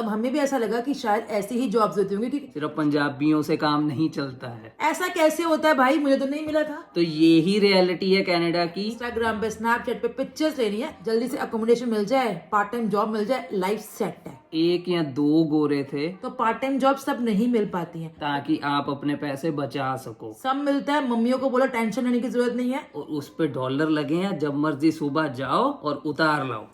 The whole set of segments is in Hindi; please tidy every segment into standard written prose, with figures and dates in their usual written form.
तब हमें भी ऐसा लगा कि शायद ऐसी ही जॉब्स होती होंगी, क्योंकि सिर्फ पंजाबियों से काम नहीं चलता है। ऐसा कैसे होता है भाई, मुझे तो नहीं मिला था। तो ये ही रियलिटी है कनाडा की। इंस्टाग्राम पे, स्नैपचैट पे पिक्चर्स लेनी है, जल्दी से अकोमोडेशन मिल जाए, पार्ट टाइम जॉब मिल जाए, लाइफ सेट है। एक या दो गोरे थे तो पार्ट टाइम जॉब सब नहीं मिल पाती हैं, ताकि आप अपने पैसे बचा सको। सब मिलता है। मम्मियों को बोलो टेंशन लेने की जरूरत नहीं है। और उस पे डॉलर लगे हैं, जब मर्जी सुबह जाओ और उतार लाओ।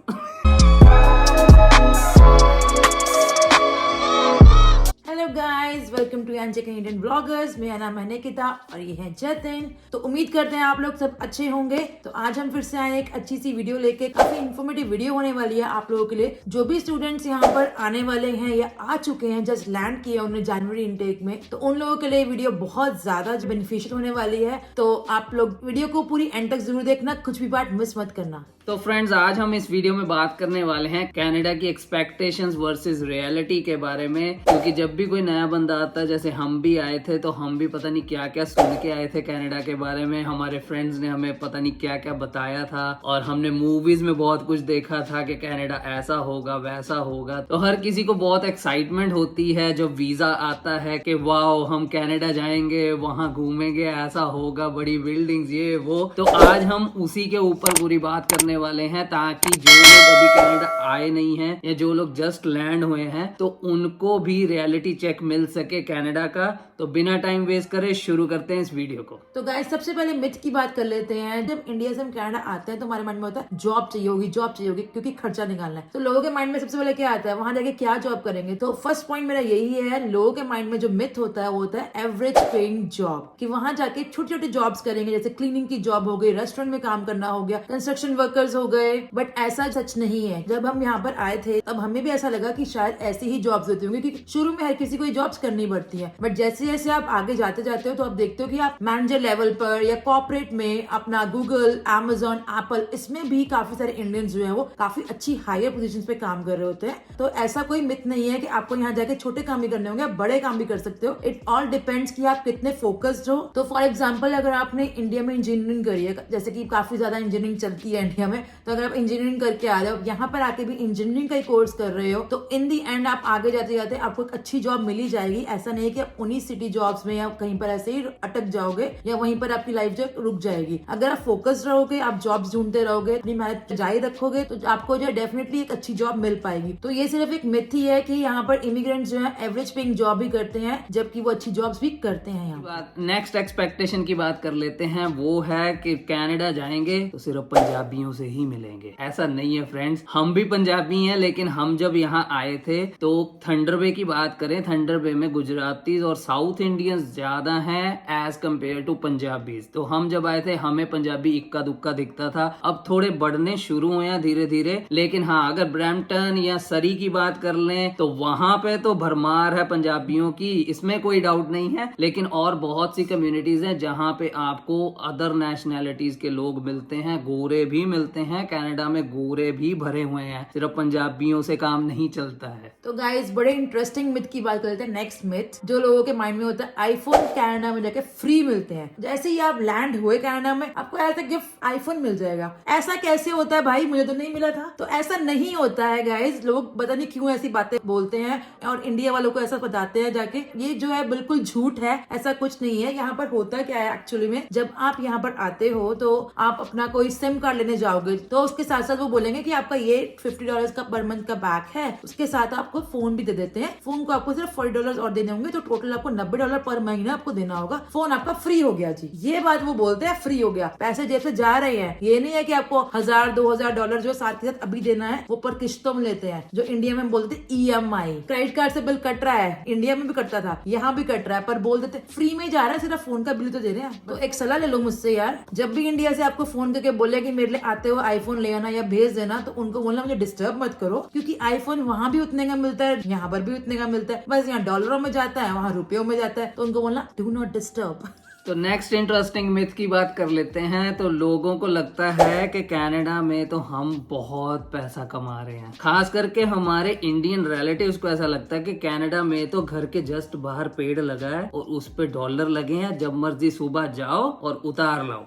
Hello guys, welcome to NJ Canadian bloggers. मेरा नाम है निकिता और ये है जतिन। तो उम्मीद करते हैं आप लोग सब अच्छे होंगे। तो आज हम फिर से आए एक अच्छी सी वीडियो लेके। काफी इन्फॉर्मेटिव वीडियो होने वाली है आप लोगों के लिए। जो भी स्टूडेंट्स यहाँ पर आने वाले हैं या आ चुके हैं, जस्ट लैंड किया उन्होंने जनवरी इनटेक में, तो उन लोगों के लिए वीडियो बहुत ज्यादा बेनिफिशियल होने वाली है। तो आप लोग वीडियो को पूरी एंड तक जरूर देखना, कुछ भी पार्ट मिस मत करना। तो फ्रेंड्स, आज हम इस वीडियो में बात करने वाले हैं कनाडा की एक्सपेक्टेशंस वर्सेस रियलिटी के बारे में। क्योंकि जब भी कोई नया बंदा आता है, जैसे हम भी आए थे, तो हम भी पता नहीं क्या क्या सुन के आए थे कनाडा के बारे में। हमारे फ्रेंड्स ने हमें पता नहीं क्या क्या बताया था और हमने मूवीज में बहुत कुछ देखा था कि कनाडा ऐसा होगा वैसा होगा। तो हर किसी को बहुत एक्साइटमेंट होती है जब वीजा आता है कि वाओ हम कनाडा जाएंगे, वहां घूमेंगे, ऐसा होगा, बड़ी बिल्डिंग्स, ये वो। तो आज हम उसी के ऊपर पूरी बात करने वाले हैं, ताकि जो लोग अभी कनाडा आए नहीं हैं या जो लोग जस्ट लैंड हुए हैं, तो उनको भी रियलिटी चेक मिल सके कनाडा का। तो बिना टाइम वेस्ट करे शुरू करते हैं इस वीडियो को। तो गाइस, सबसे पहले मिथ की बात कर लेते हैं। जब इंडिया से हम कनाडा आते हैं तो हमारे माइंड में होता है जॉब चाहिए होगी, जॉब चाहिए होगी, क्योंकि खर्चा निकालना है। तो लोगों के माइंड में सबसे पहले क्या आता है, वहां जाके क्या जॉब करेंगे। तो फर्स्ट पॉइंट मेरा यही है, लोगों के माइंड में जो मिथ होता है वो होता है एवरेज पेइंग जॉब, कि वहां जाके छोटी छोटी जॉब्स करेंगे, जैसे क्लीनिंग की जॉब हो गई, रेस्टोरेंट में काम करना हो गया, कंस्ट्रक्शन वर्कर्स हो गए। बट ऐसा सच नहीं है। जब हम यहाँ पर आए थे तब हमें भी ऐसा लगा कि शायद ऐसी ही जॉब्स होती होंगी, क्योंकि शुरू में हर किसी को ये जॉब्स करनी पड़ती है। बट जैसे जैसे आप आगे जाते जाते हो तो आप देखते हो कि आप मैनेजर लेवल पर या कॉर्पोरेट में अपना गूगल, Amazon, एप्पल, इसमें भी काफी सारे इंडियंस जो है वो काफी अच्छी हायर पोजीशंस पे काम कर रहे होते हैं। तो ऐसा कोई मिथ नहीं है कि आपको यहाँ जाके छोटे काम भी करने होंगे, आप बड़े काम भी कर सकते हो। इट ऑल डिपेंड्स कि आप कितने फोकस्ड हो। तो फॉर एग्जाम्पल, अगर आपने इंडिया में इंजीनियरिंग करी है, जैसे कि काफी ज्यादा इंजीनियरिंग चलती है इंडिया में, तो अगर आप इंजीनियरिंग करके आ रहे हो, यहाँ पर आके भी इंजीनियरिंग का ही कोर्स कर रहे हो, तो इन दी एंड आप आगे जाते जाते आपको एक अच्छी जॉब मिल ही जाएगी। ऐसा नहीं है कि आप उन्हीं सिटी जॉब्स में या कहीं पर ऐसे ही अटक जाओगे या वहीं पर आपकी लाइफ जो रुक जाएगी। अगर आप फोकस्ड रहोगे, आप जॉब्स ढूंढते रहोगे, अपनी मेहनत जारी रखोगे, तो आपको जो डेफिनेटली एक अच्छी जॉब मिल पाएगी। तो ये सिर्फ एक मिथ ही है कि यहाँ पर इमिग्रेंट्स जो है एवरेज पेइंग जॉब भी करते हैं, जबकि वो अच्छी जॉब्स भी करते हैं। यहाँ नेक्स्ट एक्सपेक्टेशन की बात कर लेते हैं। वो है कि कनाडा जाएंगे तो सिर्फ पंजाबियों से ही मिलेंगे। ऐसा नहीं है फ्रेंड्स, हम भी पंजाबी हैं, लेकिन हम जब यहाँ आए थे तो थंडर बे की बात करें, थंडर बे में गुजरातीज और साउथ इंडियंस ज्यादा हैं एज कम्पेयर टू पंजाबीज। तो हम जब आए थे हमें पंजाबी इक्का दुक्का दिखता था। अब थोड़े बढ़ने शुरू हुए हैं धीरे धीरे। लेकिन हाँ, अगर ब्रैम्पटन या सरी की बात कर लें तो वहां पे तो भरमार है पंजाबियों की, इसमें कोई डाउट नहीं है। लेकिन और बहुत सी कम्युनिटीज हैं जहाँ पे आपको अदर नेशनैलिटीज के लोग मिलते हैं, गोरे भी मिलते हैं। कनाडा में गोरे भी भरे हुए हैं, सिर्फ पंजाबियों से काम नहीं चलता है। तो गाइस, बड़े इंटरेस्टिंग मिथ की बात कर लेते हैं। नेक्स्ट मिथ जो लोगों के माइंड में होता है, आईफोन कनाडा में जाके फ्री मिलते हैं। जैसे ही आप लैंड हुए कनाडा में, आपको ऐसा गिफ्ट आईफोन मिल जाएगा। ऐसा कैसे होता है भाई, मुझे तो नहीं मिला था। तो ऐसा नहीं होता है गाइस, लोग पता नहीं क्यों ऐसी बातें बोलते हैं और इंडिया वालों को ऐसा बताते हैं जाके। ये जो है बिल्कुल झूठ है, ऐसा कुछ नहीं है। यहाँ पर होता क्या है एक्चुअली में, जब आप यहाँ पर आते हो तो आप अपना कोई सिम कार्ड लेने जाओगे, तो उसके साथ साथ वो बोलेंगे कि आपका ये $50 का पर मंथ का पैक है। उसके साथ आपको फोन भी दे देते हैं। फोन को आपको सिर्फ $40 और देने होंगे, तो टोटल आपको $90 पर महीना आपको देना होगा। फोन आपका फ्री हो गया जी। ये बात वो बोलते हैं फ्री हो गया, पैसे जेब से जा रहे हैं। ये नहीं है कि आपको $1000-2000 जो साथ के साथ अभी देना है, वो पर किस्तों में लेते हैं, जो इंडिया में बोलते EMI। क्रेडिट कार्ड से बिल कट रहा है, इंडिया में भी कटता था, यहाँ भी कट रहा है, पर बोल देते फ्री में जा रहा है, सिर्फ फोन का बिल तो दे रहे हैं। तो एक सलाह ले लो मुझसे यार, जब भी इंडिया से आपको फोन करके बोले कि मेरे लिए आते हो आईफोन ले आना या भेज देना, तो उनको बोलना मुझे डिस्टर्ब मत करो, क्योंकि आईफोन वहां भी उतने का मिलता है, यहाँ पर भी उतने का मिलता है। बस यहाँ डॉलरों में जाता है, वहाँ रुपयों में जाता है। तो उनको बोलना डू नॉट डिस्टर्ब। तो नेक्स्ट इंटरेस्टिंग मिथ की बात कर लेते हैं। तो लोगों को लगता है कि कनाडा में तो हम बहुत पैसा कमा रहे हैं, खास करके हमारे इंडियन रिलेटिव्स को ऐसा लगता है कि कनाडा में तो घर के जस्ट बाहर पेड़ लगा है और उस पे डॉलर लगे हैं, जब मर्जी सुबह जाओ और उतार लाओ।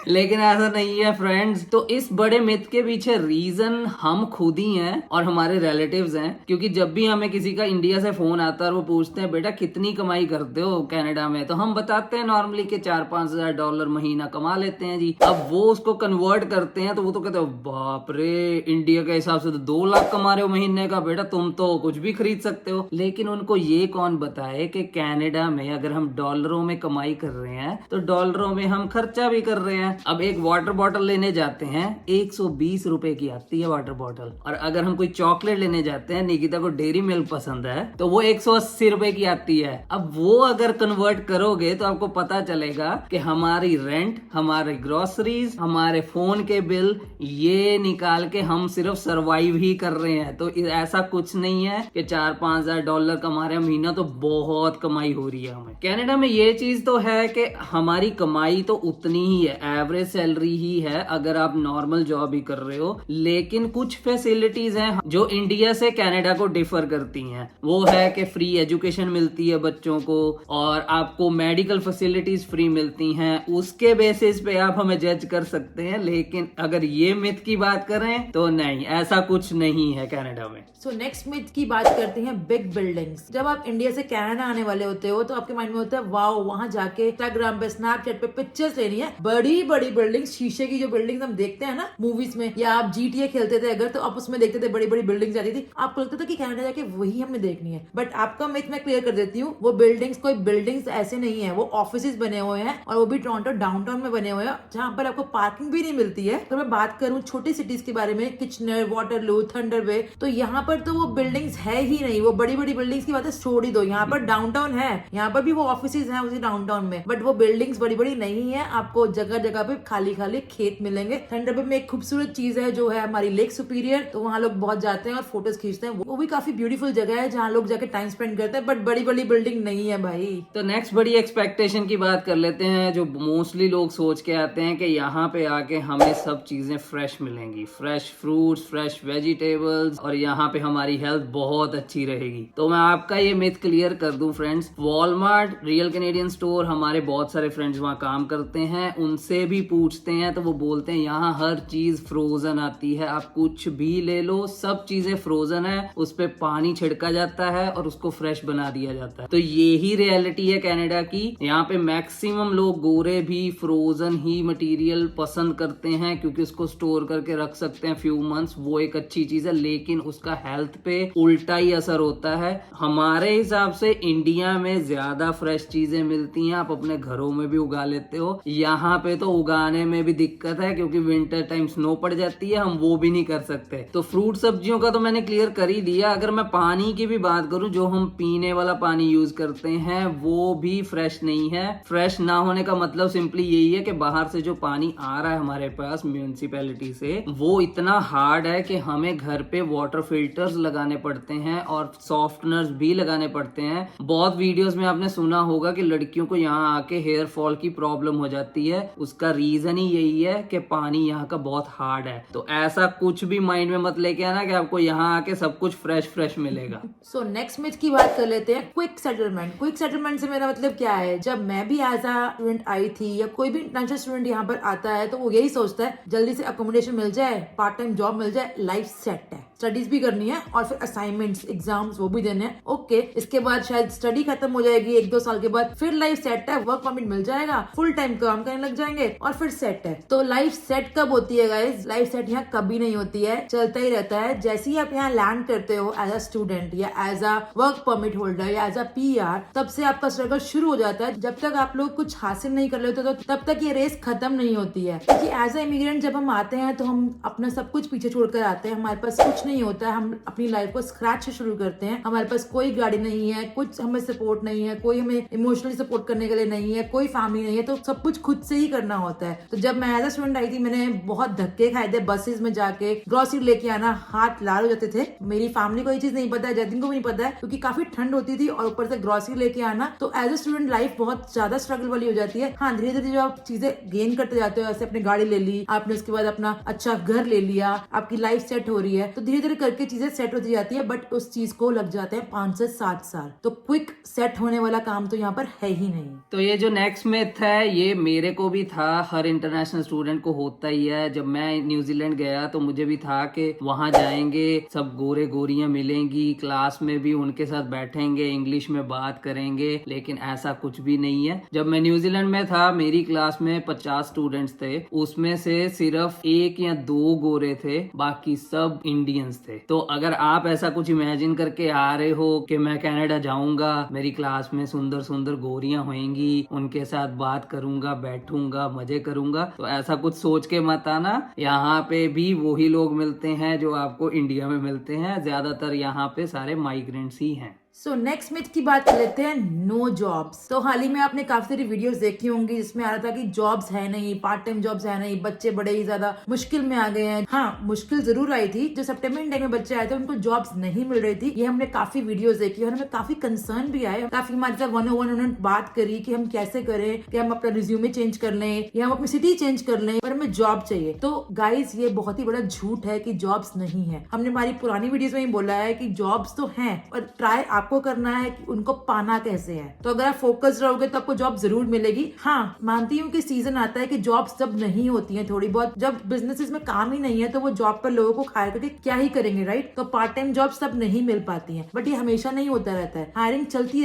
लेकिन ऐसा नहीं है फ्रेंड्स। तो इस बड़े मिथ के पीछे रीजन हम खुद ही हैं और हमारे रिलेटिव्स हैं, क्योंकि जब भी हमें किसी का इंडिया से फोन आता है और वो पूछते हैं बेटा कितनी कमाई करते हो कनाडा में, तो हम बताते हैं नॉर्मली कि $4-5 हज़ार महीना कमा लेते हैं जी। अब वो उसको कन्वर्ट करते हैं तो वो तो कहते हो बाप रे, इंडिया के हिसाब से तो 2 लाख कमा रहे हो महीने का, बेटा तुम तो कुछ भी खरीद सकते हो। लेकिन उनको ये कौन बताए कि कनाडा में अगर हम डॉलरों में कमाई कर रहे हैं तो डॉलरों में हम खर्चा भी कर रहे हैं। अब एक वाटर बॉटल लेने जाते हैं 120 रुपए की आती है वाटर बॉटल, और अगर हम कोई चॉकलेट लेने जाते हैं, निकिता को डेयरी मिल्क पसंद है, तो वो 180 रुपए की आती है। अब वो अगर कन्वर्ट करोगे तो आपको पता चलेगा कि हमारी रेंट, हमारे ग्रोसरीज, हमारे फोन के बिल, ये निकाल के हम सिर्फ सरवाइव ही कर रहे हैं। तो ऐसा कुछ नहीं है कि $4-5 कमा रहे हैं महीना तो बहुत कमाई हो रही है हमें। कनाडा में ये चीज तो है कि हमारी कमाई तो उतनी ही है, एवरेज सैलरी ही है अगर आप नॉर्मल जॉब ही कर रहे हो। लेकिन कुछ फैसिलिटीज हैं जो इंडिया से कनाडा को डिफर करती हैं। वो है कि फ्री एजुकेशन मिलती है बच्चों को, और आपको मेडिकल फैसिलिटीज फ्री मिलती हैं। उसके बेसिस पे आप हमें जज कर सकते हैं, लेकिन अगर ये मिथ की बात करें तो नहीं, ऐसा कुछ नहीं है कनाडा में। सो नेक्स्ट मिथ की बात करते हैं बिग बिल्डिंग्स। जब आप इंडिया से कनाडा आने वाले होते हो तो आपके माइंड में होता है वाओ, वहां जाके इंस्टाग्राम पे, स्नैपचैट पे पिक्चर्स लेनी है, बड़ी बड़ी बिल्डिंग्स, शीशे की जो बिल्डिंग्स हम देखते हैं ना मूवीज में, या आप GTA खेलते थे अगर, तो आप उसमें देखते थे बड़ी बड़ी बिल्डिंग्स आती थी, आपको लगता था कि कनाडा जाके वही हमने देखनी है। बट आपका मिथ मैं क्लियर कर देती हूँ, वो बिल्डिंग्स कोई बिल्डिंग्स ऐसे नहीं है, वो ऑफिसेज बने हुए हैं, और वो भी टोरंटो डाउनटाउन में बने हुए हैं, जहाँ पर आपको पार्किंग भी नहीं मिलती है। तो मैं बात करूँ छोटी सिटीज के बारे में, किचनर, वाटरलू, थंडर बे, तो यहाँ पर तो वो बिल्डिंग्स है ही नहीं। वो बड़ी बड़ी बिल्डिंग्स की बात है छोड़ ही दो, यहाँ पर डाउनटाउन है, यहाँ पर भी वो ऑफिसेज हैं उसी डाउनटाउन में, बट वो बिल्डिंग्स बड़ी बड़ी नहीं है। आपको जगह जगह पे खाली खाली खेत मिलेंगे। थंडर बे में एक खूबसूरत चीज है जो है हमारी लेक सुपीरियर, तो वहाँ लोग बहुत जाते हैं और फोटोज खींचते हैं। वो भी काफी ब्यूटीफुल जगह है जहाँ लोग जाके टाइम स्पेंड करते हैं, बट बड़ी बड़ी बिल्डिंग नहीं है भाई। तो नेक्स्ट बड़ी एक्सपेक्टेशन की बात कर लेते हैं, जो मोस्टली लोग सोच के आते हैं कि यहाँ पे आके हमें सब चीजें फ्रेश मिलेंगी, फ्रेश फ्रूट्स, फ्रेश वेजिटेबल्स, और यहाँ पे हमारी हेल्थ बहुत अच्छी रहेगी। तो मैं आपका ये मिथ क्लियर कर दूं friends, Walmart, real Canadian store, हमारे बहुत सारे फ्रेंड्स वहाँ काम करते हैं, उनसे भी पूछते हैं तो वो बोलते हैं यहाँ हर चीज फ्रोजन आती है, आप कुछ भी ले लो, सब चीजें फ्रोजन है, उस पे पानी छिड़का जाता है और उसको फ्रेश बना दिया जाता है। तो यही रियलिटी है कनाडा की। यहाँ पे मैक्सिमम लोग गोरे भी फ्रोजन ही मटेरियल पसंद करते हैं, क्योंकि उसको स्टोर करके रख सकते हैं फ्यू मंथ्स, वो एक अच्छी चीज है। लेकिन उसका हेल्थ पे उल्टा ही असर होता है। हमारे हिसाब से इंडिया में ज्यादा फ्रेश चीजें मिलती हैं, आप अपने घरों में भी उगा लेते हो। यहाँ पे तो उगाने में भी दिक्कत है, क्योंकि विंटर टाइम स्नो पड़ जाती है, हम वो भी नहीं कर सकते। तो फ्रूट सब्जियों का तो मैंने क्लियर कर ही दिया। अगर मैं पानी की भी बात करूं, जो हम पीने वाला पानी यूज करते हैं वो भी फ्रेश नहीं है। फ्रेश ना होने का मतलब सिंपली यही है कि बाहर से जो पानी आ रहा है हमारे पास म्यूनिसिपैलिटी से, वो इतना हार्ड है कि हमें घर पे वाटर फिल्टर्स लगाने पड़ते हैं और सॉफ्टनर्स भी लगाने पड़ते हैं। बहुत वीडियोस में आपने सुना होगा कि लड़कियों को यहाँ आके हेयर फॉल की प्रॉब्लम हो जाती है। उसका रीजन ही यही है कि पानी यहाँ का बहुत हार्ड है। तो ऐसा कुछ भी माइंड में मत लेके आना कि आपको यहाँ आके सब कुछ फ्रेश फ्रेश मिलेगा। सो नेक्स्ट मिथ की बात कर लेते हैं, क्विक सेटलमेंट। क्विक सेटलमेंट से मेरा मतलब क्या है, जब मैं भी एज अ स्टूडेंट आई थी, या कोई भी इंटरनेशनल स्टूडेंट यहाँ पर आता है, तो वो यही सोचता है जल्दी से अकोमोडेशन मिल जाए, पार्ट टाइम जॉब मिल जाए, लाइफ सेट है, स्टडीज भी करनी है और फिर असाइनमेंट्स, एग्जाम्स वो भी देने हैं। ओके, इसके बाद शायद स्टडी खत्म हो जाएगी 1-2 साल के बाद, फिर लाइफ सेट है, वर्क परमिट मिल जाएगा, फुल टाइम काम करने लग जाएंगे और फिर सेट है। तो लाइफ सेट कब होती है गाइज? लाइफ सेट यहाँ कभी नहीं होती है, चलता ही रहता है। जैसे ही आप यहाँ लैंड करते हो एज अ स्टूडेंट या as a work permit holder या एज अ PR, तब से आपका स्ट्रगल शुरू हो जाता है। जब तक आप लोग कुछ हासिल नहीं कर लेते तो तब तक ये रेस खत्म नहीं होती है। क्योंकि एज अ इमिग्रेंट जब हम आते हैं तो हम अपना सब कुछ पीछे छोड़कर आते हैं, हमारे पास कुछ नहीं होता है, हम अपनी लाइफ को स्क्रैच से शुरू करते हैं। हमारे पास कोई गाड़ी नहीं है, कुछ हमें सपोर्ट नहीं है, कोई हमें इमोशनली सपोर्ट करने के लिए नहीं है, कोई फैमिली नहीं है, तो सब कुछ खुद से ही करना होता है। तो जब मैं एज अ स्टूडेंट आई थी, मैंने बहुत धक्के खाए थे, बसेस में जाके ग्रोसरी लेके आना, हाथ लाल हो जाते थे। मेरी फैमिली को ये चीज नहीं पता है, जतिन को भी नहीं पता है, क्योंकि काफी ठंड होती थी और ऊपर से ग्रोसरी लेके आना, तो एज अ स्टूडेंट लाइफ बहुत ज्यादा स्ट्रगल वाली हो जाती है। हाँ, धीरे धीरे जो आप चीजें गेन करते जाते हो, ऐसे अपनी गाड़ी ले ली आपने, उसके बाद अपना अच्छा घर ले लिया, आपकी लाइफ सेट हो रही है, तो धीरे धीरे करके चीजें सेट होती जाती है। बट उस चीज को लग जाते हैं 5 से 7 साल। तो क्विक सेट होने वाला काम तो यहाँ पर है ही नहीं। तो ये जो नेक्स्ट मिथ है, ये मेरे को भी था हर इंटरनेशनल स्टूडेंट को होता ही है। जब मैं न्यूजीलैंड गया तो मुझे भी था कि वहां जाएंगे, सब गोरे गोरियां मिलेंगी, क्लास में भी उनके साथ बैठेंगे, इंग्लिश में बात करेंगे, लेकिन ऐसा कुछ भी नहीं है। जब मैं न्यूजीलैंड में था मेरी क्लास में 50 स्टूडेंट्स थे, उसमें से सिर्फ 1 या 2 गोरे थे, बाकी सब इंडियंस थे। तो अगर आप ऐसा कुछ इमेजिन करके आ रहे हो कि मैं कनाडा जाऊंगा, मेरी क्लास में सुंदर सुंदर गोरियां होंगी, उनके साथ बात करूंगा, बैठूंगा, मजे करूंगा, तो ऐसा कुछ सोच के मत आना। यहाँ पे भी वही लोग मिलते हैं जो आपको इंडिया में मिलते हैं। ज्यादातर यहाँ पे सारे माइग्रेंट्स ही हैं। सो नेक्स्ट मिथ की बात कर लेते हैं, नो जॉब्स। तो हाल ही में आपने काफी सारी वीडियोस देखी होंगी जिसमें आ रहा था कि जॉब्स है नहीं, पार्ट टाइम जॉब्स है नहीं, बच्चे बड़े ही ज्यादा मुश्किल में आ गए हैं। हाँ, मुश्किल जरूर आई थी। जो सितंबर इंटेक में बच्चे आए थे उनको जॉब्स नहीं मिल रही थी, ये हमने काफी वीडियोस देखी और हमें काफी कंसर्न भी आए। काफी हमारे साथ 101 उन्होंने बात करी कि हम कैसे करें, कि हम अपना रिज्यूमे चेंज कर लें या हम अपनी सिटी चेंज कर लें, पर हमें जॉब चाहिए। तो गाइज ये बहुत ही बड़ा झूठ है कि जॉब्स नहीं है। हमने हमारी पुरानी वीडियोस में ही बोला है कि जॉब्स तो हैं, पर ट्राई आपको करना है कि उनको पाना कैसे है। तो अगर आप फोकस रहोगे तो आपको जॉब जरूर मिलेगी। हाँ, मानती हूँ कि सीजन आता है कि जॉब्स जब नहीं होती हैं, थोड़ी बहुत, जब बिजनेसेस में काम ही नहीं है तो वो जॉब पर लोगों को खाया करके क्या ही करेंगे, राइट। तो पार्ट टाइम जॉब्स तब नहीं मिल पाती हैं, बट ये हमेशा नहीं होता रहता है। हायरिंग चलती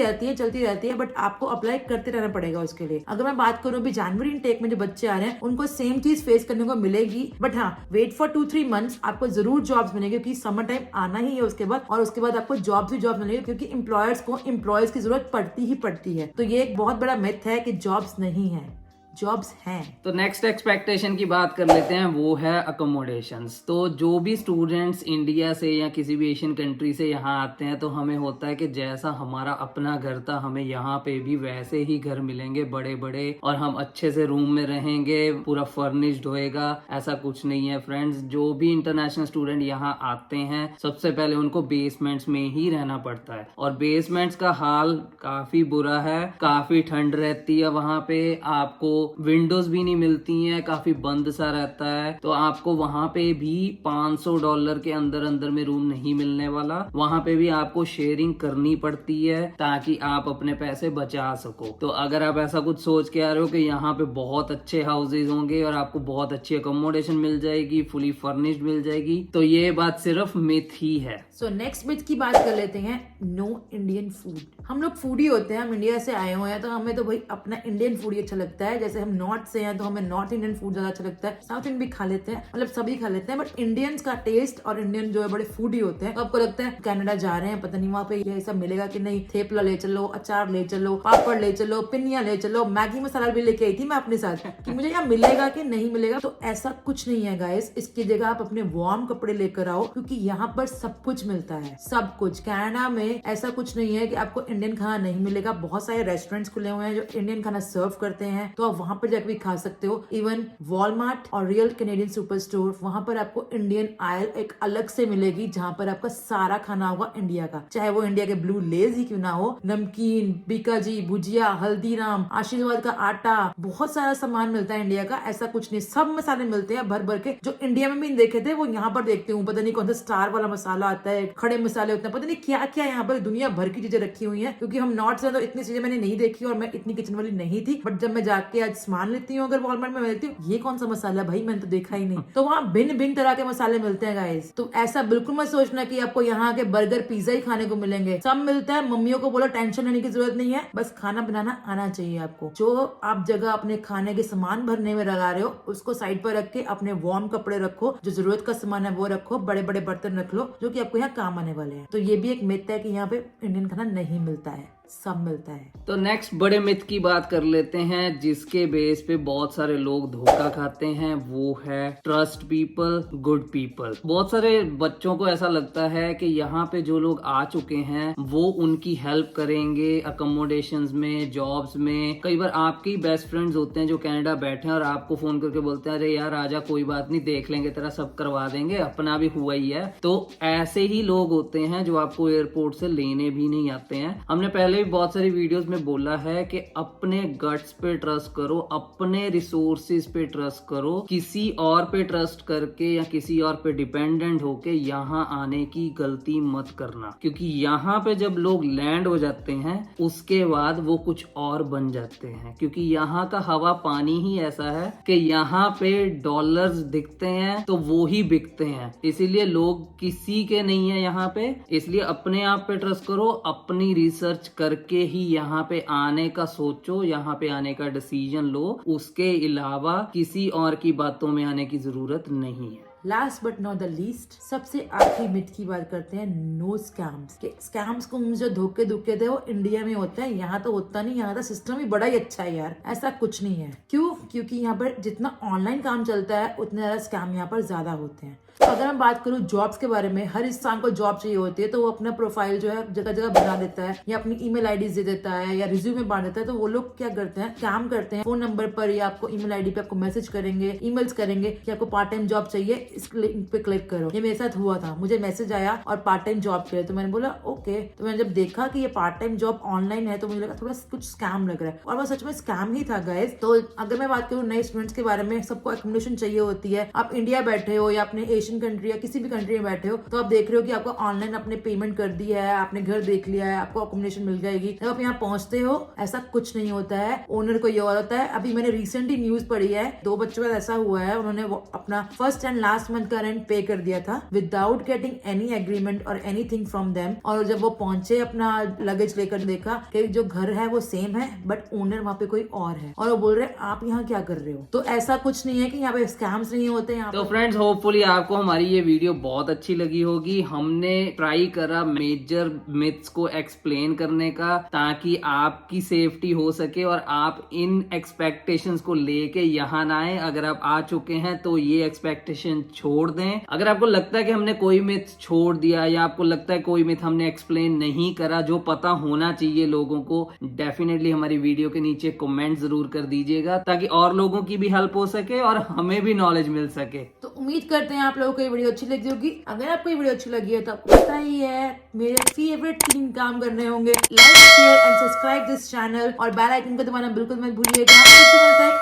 रहती है, बट आपको अप्लाई करते रहना पड़ेगा उसके लिए। अगर मैं बात करूँ अभी जनवरी इनटेक में जो बच्चे आ रहे हैं उनको सेम चीज फेस करने को मिलेगी, बट हाँ, वेट फॉर 2-3 मंथ्स, आपको जरूर जॉब्स मिलेंगे क्योंकि समर टाइम आना ही है उसके बाद, और उसके बाद आपको जॉब मिलेगी क्योंकि एम्प्लॉयर्स को एम्प्लॉयज की जरूरत पड़ती ही पड़ती है। तो ये एक बहुत बड़ा मिथ है कि जॉब्स नहीं है, जॉब्स हैं। तो नेक्स्ट एक्सपेक्टेशन की बात कर लेते हैं, वो है अकोमोडेशंस। तो जो भी स्टूडेंट्स इंडिया से या किसी भी एशियन कंट्री से यहाँ आते हैं तो हमें होता है कि जैसा हमारा अपना घर था हमें यहाँ पे भी वैसे ही घर मिलेंगे, बड़े बड़े, और हम अच्छे से रूम में रहेंगे, पूरा फर्निश्ड होएगा। ऐसा कुछ नहीं है फ्रेंड्स। जो भी इंटरनेशनल स्टूडेंट यहाँ आते हैं सबसे पहले उनको बेसमेंट्स में ही रहना पड़ता है, और बेसमेंट्स का हाल काफी बुरा है। काफी ठंड रहती है वहाँ पे, आपको विंडोज भी नहीं मिलती हैं, काफी बंद सा रहता है। तो आपको वहां पे भी $500 के अंदर अंदर में रूम नहीं मिलने वाला। वहां पे भी आपको शेयरिंग करनी पड़ती है ताकि आप अपने पैसे बचा सको। तो अगर आप ऐसा कुछ सोच के आ रहे हो कि यहाँ पे बहुत अच्छे हाउसेज होंगे और आपको बहुत अच्छी अकोमोडेशन मिल जाएगी, फुली फर्निश्ड मिल जाएगी, तो ये बात सिर्फ मिथ ही है। सो नेक्स्ट मिथ की बात कर लेते हैं, नो इंडियन फूड। हम लोग फूडी होते हैं, हम इंडिया से आए हुए हैं तो हमें तो भाई अपना इंडियन फूड ही अच्छा लगता है। जैसे हम नॉर्थ से हैं तो हमें नॉर्थ इंडियन फूड ज्यादा अच्छा लगता है, साउथ इंडियन भी खा लेते हैं, मतलब सभी खा लेते हैं, बट इंडियंस का टेस्ट और इंडियन जो है बड़े फूडी होते हैं। तो आपको लगता है कनाडा जा रहे हैं, पता नहीं वहाँ पे ये सब मिलेगा कि नहीं, थेपला ले चलो, अचार ले चलो, पापड़ ले चलो, पिनिया ले चलो, मैगी मसाला भी लेके आई थी मैं अपने साथ कि मुझे यहाँ मिलेगा कि नहीं मिलेगा। तो ऐसा कुछ नहीं है गाइस। इसकी जगह आप अपने वार्म कपड़े लेकर आओ क्योंकि यहाँ पर सब कुछ मिलता है, सब कुछ। कनाडा में ऐसा कुछ नहीं है कि आपको इंडियन खाना नहीं मिलेगा। बहुत सारे रेस्टोरेंट्स खुले हुए हैं जो इंडियन खाना सर्व करते हैं, तो आप वहां पर जाकर भी खा सकते हो। इवन वॉलमार्ट और रियल कैनेडियन सुपर स्टोर, वहां पर आपको इंडियन आयल एक अलग से मिलेगी जहां पर आपका सारा खाना होगा इंडिया का, चाहे वो इंडिया के ब्लू लेज ही क्यों ना हो, नमकीन, बीकाजी, भुजिया, हल्दीराम, आशीर्वाद का आटा, बहुत सारा सामान मिलता है इंडिया का। ऐसा कुछ नहीं, सब मसाले मिलते हैं भर भर के, जो इंडिया में भी नहीं देखे थे वो यहाँ पर देखते हूँ। पता नहीं कौन सा स्टार वाला मसाला आता है, खड़े मसाले होते हैं, पता नहीं क्या क्या यहाँ पर दुनिया भर की चीजें रखी हुई है। क्योंकि हम नॉर्थ से तो इतनी चीजें मैंने नहीं देखी और मैं इतनी किचन वाली नहीं थी, बट जब मैं जाके आज सामान लेती हूँ अगर वॉलमार्ट में, मैं देखती हूँ ये कौन सा मसाला भाई, मैंने तो देखा ही नहीं। तो वहाँ भिन्न भिन्न तरह के मसाले मिलते हैं गाइस। तो ऐसा बिल्कुल मत सोचना कि आपको यहाँ के बर्गर पिज्जा ही खाने को मिलेंगे, सब मिलता है। मम्मियों को बोलो टेंशन लेने की जरूरत नहीं है, बस खाना बनाना आना चाहिए आपको। जो आप जगह अपने खाने के सामान भरने में लगा रहे हो उसको साइड पर रख के अपने वार्म कपड़े रखो, जो जरूरत का सामान है वो रखो, बड़े बड़े बर्तन रख लो जो कि आपको यहाँ काम आने वाले हैं। तो ये भी एक मिथ है कि यहाँ पे इंडियन खाना नहीं मिलता है, सब मिलता है। तो नेक्स्ट बड़े मिथ की बात कर लेते हैं जिसके बेस पे बहुत सारे लोग धोखा खाते हैं, वो है ट्रस्ट पीपल, गुड पीपल। बहुत सारे बच्चों को ऐसा लगता है कि यहाँ पे जो लोग आ चुके हैं वो उनकी हेल्प करेंगे अकोमोडेशंस में, जॉब्स में। कई बार आपके ही बेस्ट फ्रेंड्स होते हैं जो कनाडा बैठे हैं और आपको फोन करके बोलते हैं अरे यार आजा, कोई बात नहीं, देख लेंगे, तेरा सब करवा देंगे, अपना भी हुआ ही है। तो ऐसे ही लोग होते हैं जो आपको एयरपोर्ट से लेने भी नहीं आते हैं। हमने पहले पहले भी बहुत सारी वीडियोस में बोला है कि अपने गट्स पे ट्रस्ट करो, अपने रिसोर्सेज पे ट्रस्ट करो, किसी और पे ट्रस्ट करके या किसी और पे डिपेंडेंट होके यहाँ आने की गलती मत करना, क्योंकि यहाँ पे जब लोग लैंड हो जाते हैं उसके बाद वो कुछ और बन जाते हैं, क्योंकि यहाँ का हवा पानी ही ऐसा है कि यहाँ पे डॉलर्स दिखते हैं तो वो ही बिकते हैं, इसीलिए लोग किसी के नहीं है यहाँ पे। इसलिए अपने आप पे ट्रस्ट करो, अपनी रिसर्च करके ही यहाँ पे आने का सोचो, यहाँ पे आने का डिसीजन लो, उसके अलावा किसी और की बातों में आने की जरूरत नहीं है। Last but not the least, सबसे आखिरी मिथ की बात करते हैं, नो स्कैम्स। के स्कैम्स को जो धोखे थे वो इंडिया में होते हैं, यहाँ तो होता नहीं। यहाँ का सिस्टम भी बड़ा ही अच्छा है यार, ऐसा कुछ नहीं है। क्यों? क्योंकि यहाँ पर जितना ऑनलाइन काम चलता है उतने ज्यादा स्कैम यहाँ पर ज्यादा होते हैं। अगर मैं बात करूँ जॉब्स के बारे में, हर इंसान को जॉब चाहिए होती है, तो वो अपना प्रोफाइल जो है जगह जगह बना देता है या अपनी ईमेल आईडी दे देता है या रिज्यूमे बांध देता है। तो वो लोग क्या करते हैं, काम करते हैं, फोन नंबर पर या आपको ईमेल आईडी पे आपको मैसेज करेंगे, ईमेल्स करेंगे कि आपको पार्ट टाइम जॉब चाहिए, इस लिंक पे क्लिक करो। ये मेरे साथ हुआ था, मुझे मैसेज आया और पार्ट टाइम जॉब के लिए, तो मैंने बोला ओके। तो मैंने जब देखा कि ये पार्ट टाइम जॉब ऑनलाइन है तो मुझे लगा थोड़ा कुछ स्कैम लग रहा है, और वो सच में स्कैम ही था गाइस। तो अगर मैं बात करूँ नए स्टूडेंट्स के बारे में, सबको एकोमोडेशन चाहिए होती है। आप इंडिया बैठे हो या अपने एशियन कंट्री या किसी भी कंट्री में बैठे हो, तो आप देख रहे हो कि आपको ऑनलाइन अपने पेमेंट कर दी है, आपने घर देख लिया है, आपको अकोमोडेशन मिल जाएगी। जब आप यहाँ पहुंचते हो ऐसा कुछ नहीं होता है, ओनर को ये और होता है। अभी मैंने रिसेंटली न्यूज पढ़ी है, 2 बच्चों का ऐसा हुआ है, उन्होंने अपना फर्स्ट एंड लास्ट मंथ का रेंट पे कर दिया था विदाउट गेटिंग एनी एग्रीमेंट और एनीथिंग फ्रॉम देम। और जब वो पहुंचे अपना लगेज लेकर, देखा कि जो घर है वो सेम है बट ओनर वहाँ पे कोई और है, और वो बोल रहे आप यहाँ क्या कर रहे हो। तो ऐसा कुछ नहीं है कि यहाँ पे स्कैम्स नहीं होते यहाँ। तो फ्रेंड्स, होपफुली आपको हमारी ये वीडियो बहुत अच्छी लगी होगी। हमने ट्राई करा मेजर मिथ्स को एक्सप्लेन करने का, ताकि आपकी सेफ्टी हो सके और आप इन एक्सपेक्टेशंस को लेके यहाँ ना आए। अगर आप आ चुके हैं तो ये एक्सपेक्टेशन छोड़ दें। अगर आपको लगता है कि हमने कोई मिथ छोड़ दिया या आपको लगता है कोई मिथ हमने एक्सप्लेन नहीं करा जो पता होना चाहिए लोगों को, डेफिनेटली हमारी वीडियो के नीचे कमेंट जरूर कर दीजिएगा, ताकि और लोगों की भी हेल्प हो सके और हमें भी नॉलेज मिल सके। तो उम्मीद करते हैं आप लोगों को ये वीडियो अच्छी लगी होगी। अगर आपको ये वीडियो अच्छी लगी है तो आपको पता ही है मेरे फेवरेट 3 काम करने होंगे, like, share and subscribe this channel, और बेल आइकन को दबाना बिल्कुल मत भूलिएगा।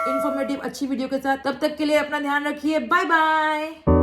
इनफॉर्मेटिव अच्छी वीडियो के साथ, तब तक के लिए अपना ध्यान रखिए। Bye bye.